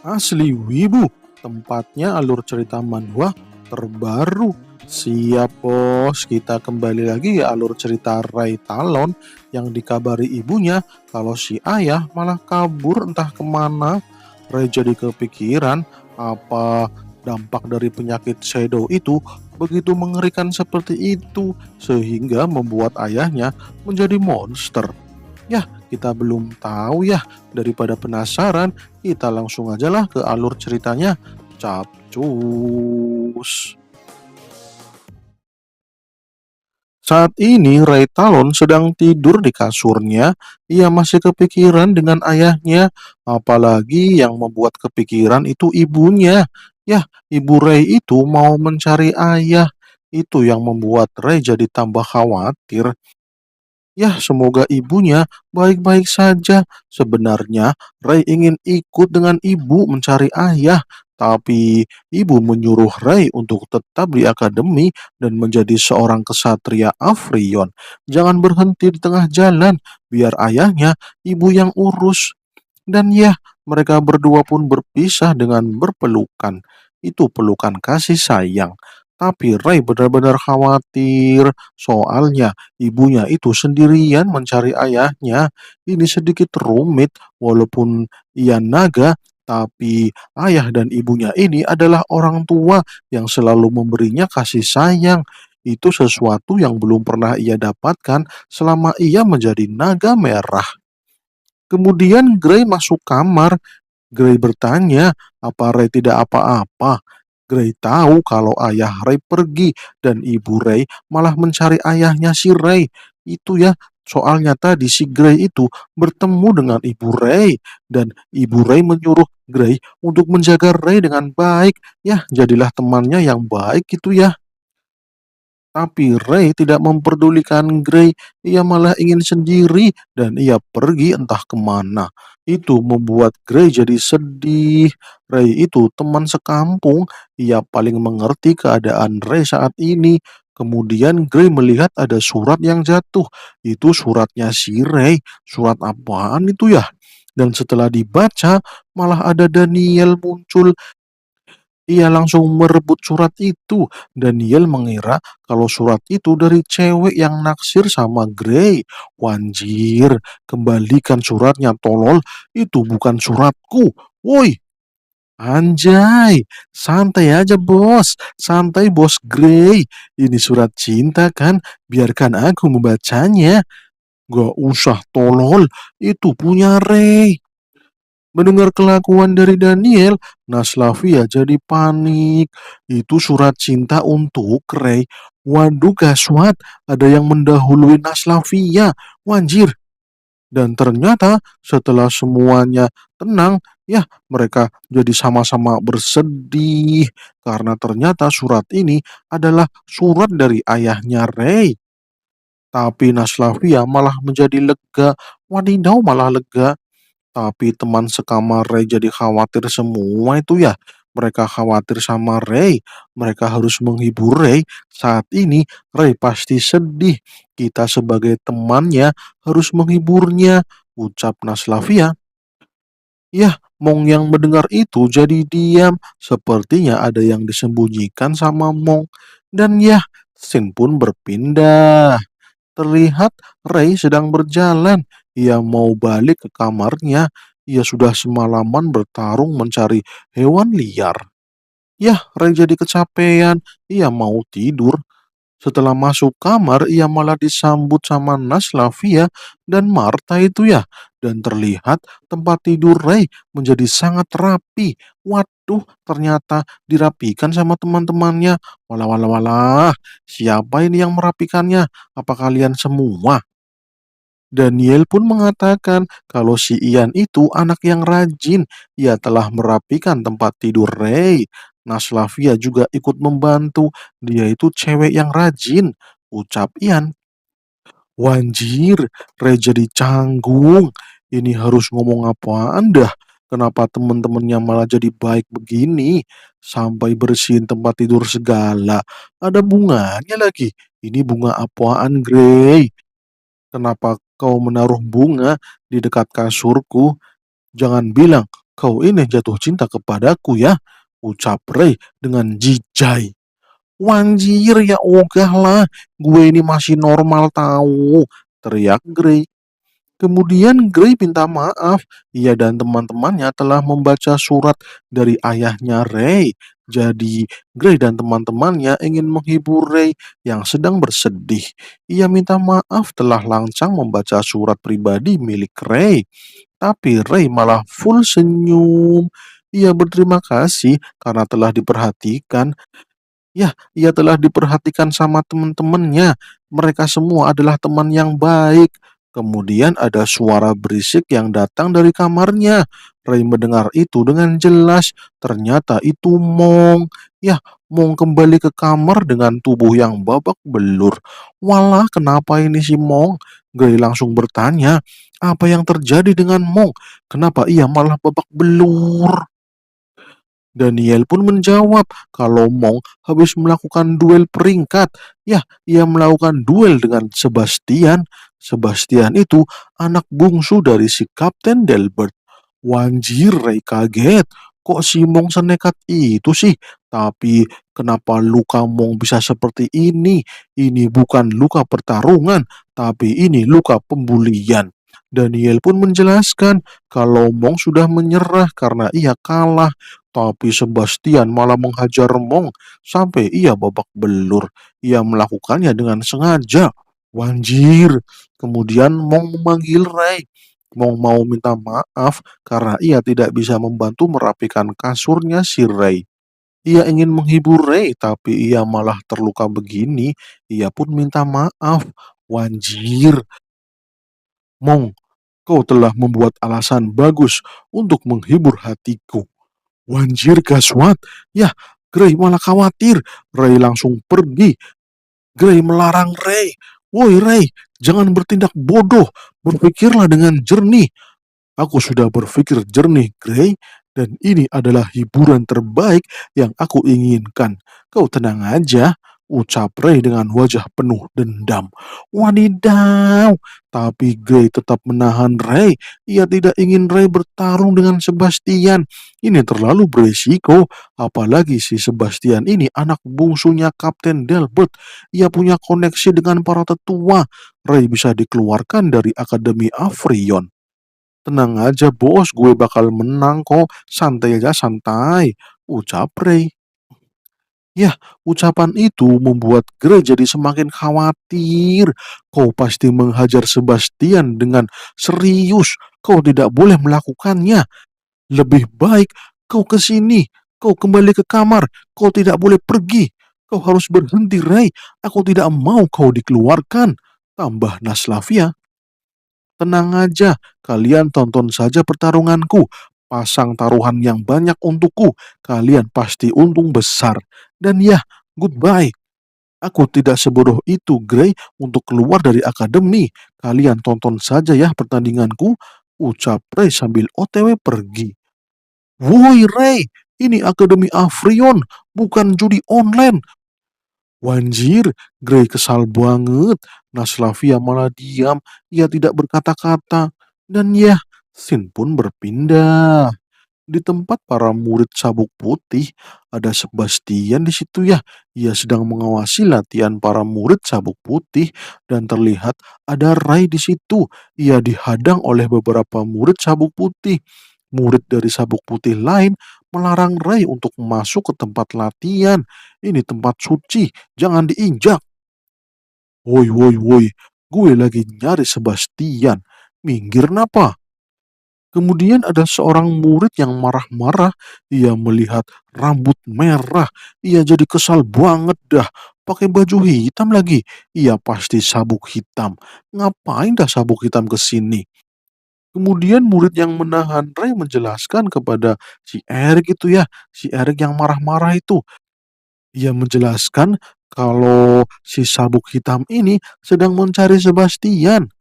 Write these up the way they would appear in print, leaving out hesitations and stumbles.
Asli Wibu, tempatnya alur cerita manhwa terbaru. Siap bos, kita kembali lagi ya alur cerita Ray Talon yang dikabari ibunya kalau si ayah malah kabur entah kemana. Ray jadi kepikiran apa dampak dari penyakit shadow itu begitu mengerikan seperti itu sehingga membuat ayahnya menjadi monster. Yah, kita belum tahu ya. Daripada penasaran, kita langsung aja lah ke alur ceritanya. Capcus. Saat ini Ray Talon sedang tidur di kasurnya. Ia masih kepikiran dengan ayahnya. Apalagi yang membuat kepikiran itu ibunya. Yah, ibu Ray itu mau mencari ayah. Itu yang membuat Ray jadi tambah khawatir. Yah, semoga ibunya baik-baik saja. Sebenarnya, Ray ingin ikut dengan ibu mencari ayah, tapi ibu menyuruh Ray untuk tetap di akademi dan menjadi seorang kesatria Afrion. Jangan berhenti di tengah jalan, biar ayahnya ibu yang urus. Dan ya, mereka berdua pun berpisah dengan berpelukan. Itu pelukan kasih sayang. Tapi Ray benar-benar khawatir. Soalnya ibunya itu sendirian mencari ayahnya. Ini sedikit rumit walaupun ia naga. Tapi ayah dan ibunya ini adalah orang tua yang selalu memberinya kasih sayang. Itu sesuatu yang belum pernah ia dapatkan selama ia menjadi naga merah. Kemudian Gray masuk kamar. Gray bertanya, apa Ray tidak apa-apa? Gray tahu kalau ayah Ray pergi dan ibu Ray malah mencari ayahnya si Ray. Itu ya, soalnya tadi si Gray itu bertemu dengan ibu Ray dan ibu Ray menyuruh Gray untuk menjaga Ray dengan baik. Ya, jadilah temannya yang baik itu ya. Tapi Ray tidak memperdulikan Gray, ia malah ingin sendiri dan ia pergi entah kemana. Itu membuat Gray jadi sedih. Ray itu teman sekampung, ia paling mengerti keadaan Ray saat ini. Kemudian Gray melihat ada surat yang jatuh. Itu suratnya si Ray. Surat apaan itu ya? Dan setelah dibaca, malah ada Daniel muncul. Ia langsung merebut surat itu. Daniel mengira kalau surat itu dari cewek yang naksir sama Grey. Wanjir, kembalikan suratnya tolol. Itu bukan suratku. Woi, anjay, santai aja bos. Santai bos Grey. Ini surat cinta kan? Biarkan aku membacanya. Gak usah tolol. Itu punya Ray. Mendengar kelakuan dari Daniel, Naslavia jadi panik. Itu surat cinta untuk Ray. Waduh gaswat, ada yang mendahului Naslavia. Wanjir. Dan ternyata setelah semuanya tenang, ya mereka jadi sama-sama bersedih. Karena ternyata surat ini adalah surat dari ayahnya Ray. Tapi Naslavia malah menjadi lega. Wadidaw malah lega. Tapi teman sekamar Ray jadi khawatir semua itu ya. Mereka khawatir sama Ray. Mereka harus menghibur Ray. Saat ini Ray pasti sedih. Kita sebagai temannya harus menghiburnya. Ucap Naslavia. Yah, Mong yang mendengar itu jadi diam. Sepertinya ada yang disembunyikan sama Mong. Dan yah, Sin pun berpindah. Terlihat Ray sedang berjalan. Ia mau balik ke kamarnya. Ia sudah semalaman bertarung mencari hewan liar. Yah, Ray jadi kecapean. Ia mau tidur. Setelah masuk kamar, ia malah disambut sama Naslavia dan Marta itu ya. Dan terlihat tempat tidur Ray menjadi sangat rapi. Waduh, ternyata dirapikan sama teman-temannya. Walah, walah, walah. Siapa ini yang merapikannya? Apa kalian semua? Daniel pun mengatakan kalau si Ian itu anak yang rajin. Ia telah merapikan tempat tidur Ray. Naslavia juga ikut membantu. Dia itu cewek yang rajin. Ucap Ian. Wanjir, Ray jadi canggung. Ini harus ngomong apaan dah? Kenapa teman-temannya malah jadi baik begini? Sampai bersihin tempat tidur segala. Ada bunganya lagi. Ini bunga apaan, Grey? Kenapa kau menaruh bunga di dekat kasurku? Jangan bilang Kau ini jatuh cinta kepadaku ya, ucap Ray dengan jijai. Wanjir ya ogah lah, gue ini masih normal tahu, teriak Gray. Kemudian Gray minta maaf, ia dan teman-temannya telah membaca surat dari ayahnya Ray. Jadi Gray dan teman-temannya ingin menghibur Ray yang sedang bersedih. Ia minta maaf telah lancang membaca surat pribadi milik Ray. Tapi Ray malah full senyum. Ia berterima kasih karena telah diperhatikan. Ya, ia telah diperhatikan sama teman-temannya. Mereka semua adalah teman yang baik. Kemudian ada suara berisik yang datang dari kamarnya. Ray mendengar itu dengan jelas. Ternyata itu Mong. Ya, Mong kembali ke kamar dengan tubuh yang babak belur. Walah, kenapa ini si Mong? Gray langsung bertanya, apa yang terjadi dengan Mong? Kenapa ia malah babak belur? Daniel pun menjawab kalau Mong habis melakukan duel peringkat. Ya, ia melakukan duel dengan Sebastian. Sebastian itu anak bungsu dari si Kapten Delbert. Wanjir, Ray kaget. Kok si Mong senekat itu sih? Tapi kenapa luka Mong bisa seperti ini? Ini bukan luka pertarungan, tapi ini luka pembulian. Daniel pun menjelaskan kalau Mong sudah menyerah karena ia kalah. Tapi Sebastian malah menghajar Mong sampai ia babak belur. Ia melakukannya dengan sengaja. Wanjir. Kemudian Mong memanggil Ray. Mong mau minta maaf karena ia tidak bisa membantu merapikan kasurnya si Ray. Ia ingin menghibur Ray, tapi ia malah terluka begini. Ia pun minta maaf. Wanjir. Mong, kau telah membuat alasan bagus untuk menghibur hatiku. Wanjir gaswat. Ya, Gray malah khawatir. Ray langsung pergi. Gray melarang Ray. Woi Ray, jangan bertindak bodoh. Berpikirlah dengan jernih. Aku sudah berpikir jernih, Gray, dan ini adalah hiburan terbaik yang aku inginkan. Kau tenang aja, ucap Ray dengan wajah penuh dendam. Wadidaw, tapi Gray tetap menahan Ray. Ia tidak ingin Ray bertarung dengan Sebastian. Ini terlalu berisiko, apalagi si Sebastian ini anak bungsunya Kapten Delbert. Ia punya koneksi dengan para tetua. Ray bisa dikeluarkan dari Akademi Afrion. Tenang aja bos, gue bakal menang kok. Santai aja, santai. Ucap Ray. Ya, ucapan itu membuat Gray jadi semakin khawatir. Kau pasti menghajar Sebastian dengan serius. Kau tidak boleh melakukannya. Lebih baik kau ke sini. Kau kembali ke kamar. Kau tidak boleh pergi. Kau harus berhenti, Ray. Aku tidak mau kau dikeluarkan. Tambah Naslavia. Tenang aja, kalian tonton saja pertarunganku. Pasang taruhan yang banyak untukku. Kalian pasti untung besar. Dan ya, goodbye. Aku tidak sebodoh itu, Gray, untuk keluar dari akademi. Kalian tonton saja ya pertandinganku. Ucap Ray sambil OTW pergi. Woi Ray, ini Akademi Afrion, bukan judi online. Wanjir, Gray kesal banget. Naslavia malah diam, ia tidak berkata-kata. Dan ya, Sin pun berpindah. Di tempat para murid sabuk putih, ada Sebastian di situ ya. Ia sedang mengawasi latihan para murid sabuk putih dan terlihat ada Ray di situ. Ia dihadang oleh beberapa murid sabuk putih. Murid dari sabuk putih lain melarang Ray untuk masuk ke tempat latihan. Ini tempat suci, jangan diinjak. Woi, woi, woi, gue lagi nyari Sebastian. Minggir napa? Kemudian ada seorang murid yang marah-marah. Ia melihat rambut merah. Ia jadi kesal banget dah. Pakai baju hitam lagi. Ia pasti sabuk hitam. Ngapain dah sabuk hitam ke sini? Kemudian murid yang menahan Ray menjelaskan kepada si Eric itu ya. Si Eric yang marah-marah itu. Ia menjelaskan kalau si sabuk hitam ini sedang mencari Sebastian.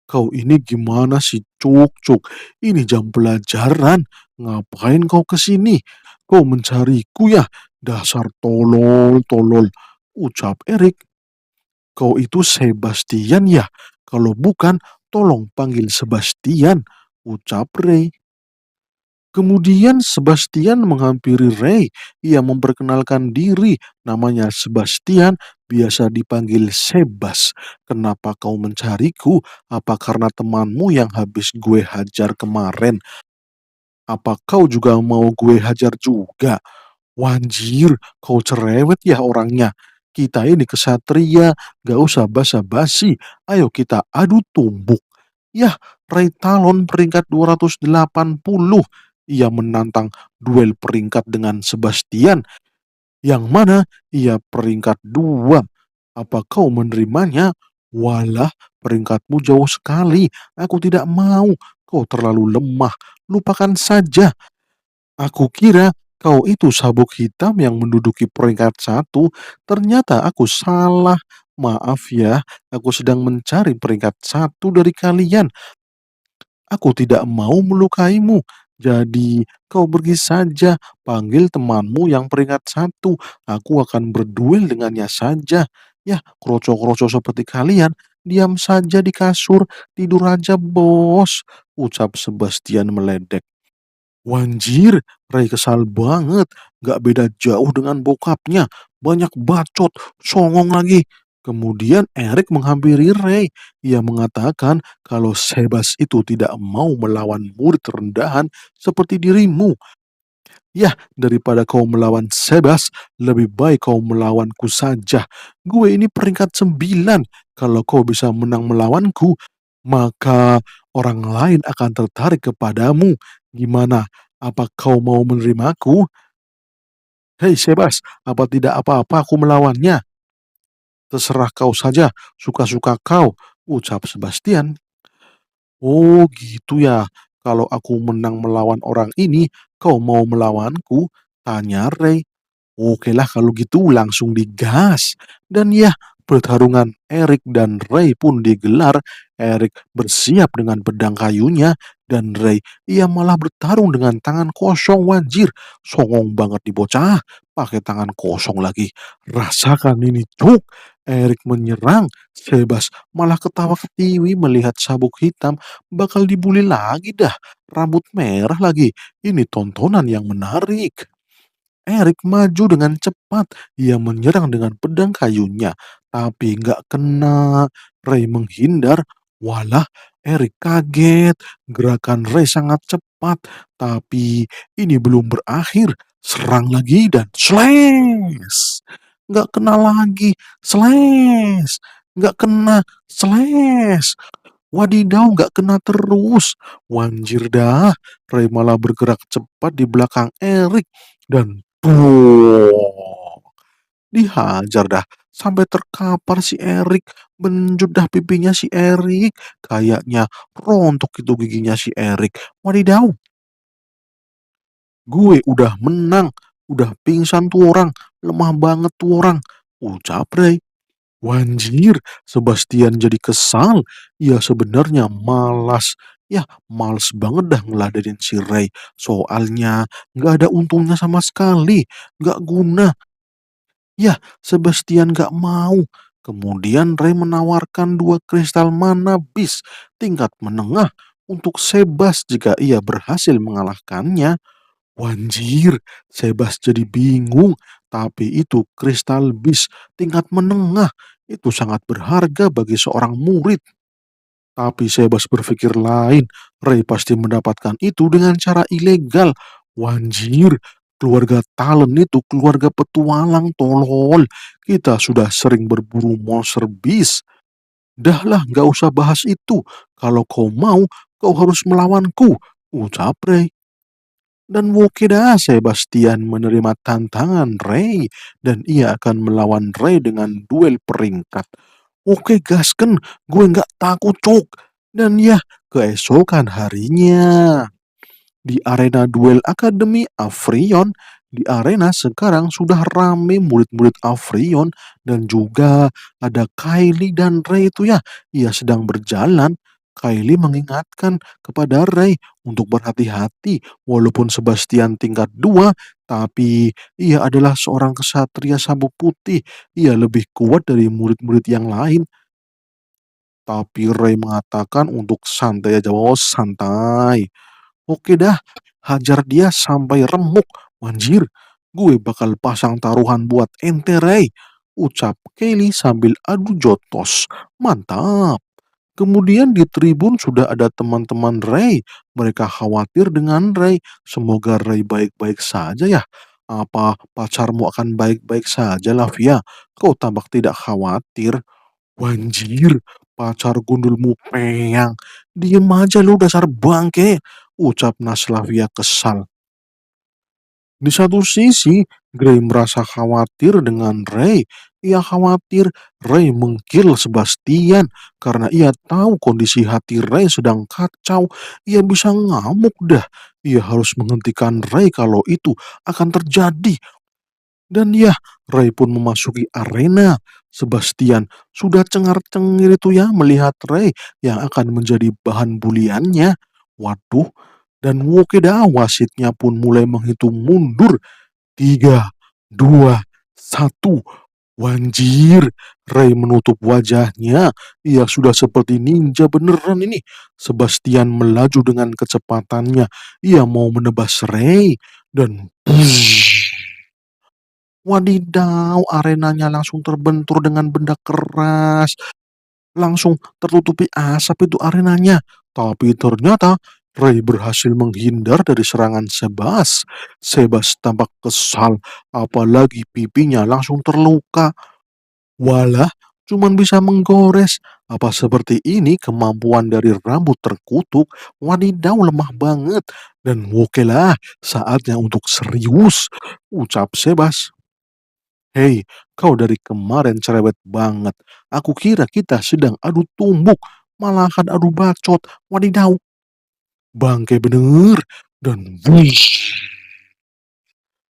Kau ini gimana sih, Cuk, Cuk? Ini jam pelajaran. Ngapain kau ke sini? Kau mencariku ya? Dasar tolol, tolol. Ucap Erik. Kau itu Sebastian ya? Kalau bukan, tolong panggil Sebastian. Ucap Ray. Kemudian Sebastian menghampiri Ray. Ia memperkenalkan diri. Namanya Sebastian, biasa dipanggil Sebas. Kenapa kau mencariku? Apa karena temanmu yang habis gue hajar kemarin? Apa kau juga mau gue hajar juga? Wanjir, kau cerewet ya orangnya. Kita ini kesatria, gak usah basa-basi. Ayo kita adu tumbuk. Yah, Ray Talon peringkat 280. Ia menantang duel peringkat dengan Sebastian, yang mana ia peringkat 2. Apa kau menerimanya? Walah, peringkatmu jauh sekali. Aku tidak mau. Kau terlalu lemah. Lupakan saja. Aku kira kau itu sabuk hitam yang menduduki peringkat 1. Ternyata aku salah. Maaf ya, aku sedang mencari peringkat 1 dari kalian. Aku tidak mau melukaimu. Jadi, kau pergi saja, panggil temanmu yang peringkat 1. Aku akan berduel dengannya saja. Ya, kroco-kroco seperti kalian, diam saja di kasur, tidur aja bos, ucap Sebastian meledek. Wanjir, Ray kesal banget. Gak beda jauh dengan bokapnya. Banyak bacot, songong lagi. Kemudian Eric menghampiri Ray. Ia mengatakan kalau Sebas itu tidak mau melawan murid rendahan seperti dirimu. Ya, daripada kau melawan Sebas, lebih baik kau melawanku saja. Gue ini peringkat 9. Kalau kau bisa menang melawanku, maka orang lain akan tertarik kepadamu. Gimana? Apa kau mau menerimaku? Hei Sebas, apa tidak apa-apa aku melawannya? Terserah kau saja, suka-suka kau, ucap Sebastian. Oh gitu ya, kalau aku menang melawan orang ini, kau mau melawanku? Tanya Ray. Oke lah kalau gitu langsung digas. Dan ya, pertarungan Eric dan Ray pun digelar. Eric bersiap dengan pedang kayunya dan Ray ia malah bertarung dengan tangan kosong wajir. Songong banget di bocah, pakai tangan kosong lagi. Rasakan ini cuk. Eric menyerang, Sebas malah ketawa ketiwi melihat sabuk hitam bakal dibully lagi dah. Rambut merah lagi. Ini tontonan yang menarik. Eric maju dengan cepat. Ia menyerang dengan pedang kayunya, tapi nggak kena. Ray menghindar. Walah, Eric kaget. Gerakan Ray sangat cepat, tapi ini belum berakhir. Serang lagi dan slash. Nggak kena lagi. Slash. Nggak kena. Slash. Wadidaw, nggak kena terus. Wanjir dah, Ray malah bergerak cepat di belakang Eric. Dan tuh, dihajar dah. Sampai terkapar si Eric. Benjut dah pipinya si Eric. Kayaknya rontok itu giginya si Eric. Wadidaw, gue udah menang. Udah pingsan tuh orang. Lemah banget tuh orang. Ucap Ray. Wanjir, Sebastian jadi kesal. Ya sebenarnya malas. Ya, males banget dah ngeladenin si Ray. Soalnya nggak ada untungnya sama sekali. Nggak guna. Ya, Sebastian nggak mau. Kemudian Ray menawarkan 2 kristal mana bis tingkat menengah untuk Sebas jika ia berhasil mengalahkannya. Wanjir, Sebas jadi bingung. Tapi itu kristal bis tingkat menengah. Itu sangat berharga bagi seorang murid. Tapi Sebas berpikir lain. Ray pasti mendapatkan itu dengan cara ilegal. Wanjir, keluarga Talon itu keluarga petualang tolol. Kita sudah sering berburu monster beast. Dah lah, gak usah bahas itu. Kalau kau mau, kau harus melawanku. Ucap Ray. Dan Wokeda Sebastian menerima tantangan Ray dan ia akan melawan Ray dengan duel peringkat. Oke gasken, gue nggak takut cuk. Dan ya, keesokan harinya di arena duel Akademi Afrion. Di arena sekarang sudah rame murid-murid Afrion dan juga ada Kylie dan Ray itu ya. Ia sedang berjalan. Kylie mengingatkan kepada Ray untuk berhati-hati walaupun Sebastian tingkat 2, tapi ia adalah seorang kesatria sabuk putih. Ia lebih kuat dari murid-murid yang lain. Tapi Ray mengatakan untuk santai aja bos, santai. Oke dah, hajar dia sampai remuk. Anjir, gue bakal pasang taruhan buat ente, Ray. Ucap Kelly sambil adu jotos. Mantap. Kemudian di tribun sudah ada teman-teman Ray. Mereka khawatir dengan Ray. Semoga Ray baik-baik saja ya. Apa pacarmu akan baik-baik saja, Lavia? Kau tampak tidak khawatir. Wanjir, pacar gundulmu peyang. Diem aja lu dasar bangke. Ucap Naslavia kesal. Di satu sisi, Gray merasa khawatir dengan Ray. Ia khawatir Ray mengkill Sebastian karena ia tahu kondisi hati Ray sedang kacau. Ia bisa ngamuk dah. Ia harus menghentikan Ray kalau itu akan terjadi. Dan ya, Ray pun memasuki arena. Sebastian sudah cengar-cengir itu ya melihat Ray yang akan menjadi bahan buliannya. Waduh, dan Wokeda wasitnya pun mulai menghitung mundur. 3, 2, 1. Wanjir, Ray menutup wajahnya. Ia sudah seperti ninja beneran ini. Sebastian melaju dengan kecepatannya. Ia mau menebas Ray. Dan wadidaw, arenanya langsung terbentur dengan benda keras. Langsung tertutupi asap itu arenanya. Tapi ternyata Ray berhasil menghindar dari serangan Sebas. Sebas tampak kesal, apalagi pipinya langsung terluka. Walah, cuman bisa menggores. Apa seperti ini kemampuan dari rambut terkutuk? Wadidaw, lemah banget. Dan oke lah, saatnya untuk serius. Ucap Sebas. Hei, kau dari kemarin cerewet banget. Aku kira kita sedang adu tumbuk, malahan adu bacot. Wadidaw, bangke bener. Dan wush,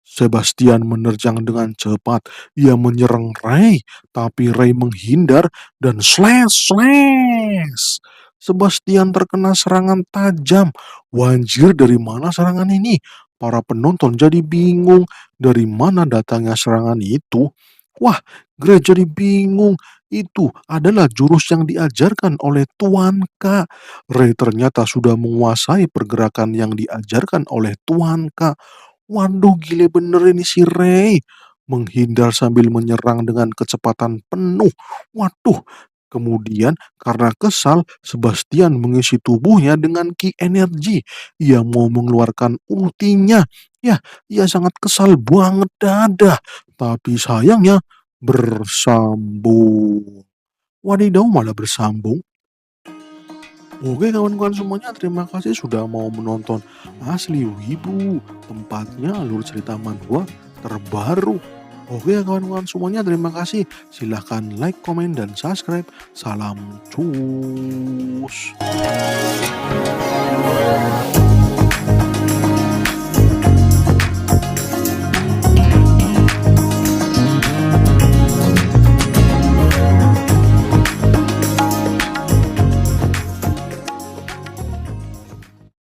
Sebastian menerjang dengan cepat. Ia menyerang Ray, tapi Ray menghindar dan slash slash. Sebastian terkena serangan tajam. Wanjir, dari mana serangan ini? Para penonton jadi bingung dari mana datangnya serangan itu. Wah, Grey jadi bingung. Itu adalah jurus yang diajarkan oleh Tuan K. Ray ternyata sudah menguasai pergerakan yang diajarkan oleh Tuan K. Waduh, gile bener ini si Ray. Menghindar sambil menyerang dengan kecepatan penuh. Waduh. Kemudian karena kesal, Sebastian mengisi tubuhnya dengan ki energi. Ia mau mengeluarkan ultinya. Ya, ia sangat kesal banget dadah. Tapi sayangnya bersambung. Wadidaw, malah bersambung. Oke kawan-kawan semuanya, terima kasih sudah mau menonton Asli Wibu, tempatnya alur cerita manhwa terbaru. Oke kawan-kawan semuanya, terima kasih. Silahkan like, komen, dan subscribe. Salam cus.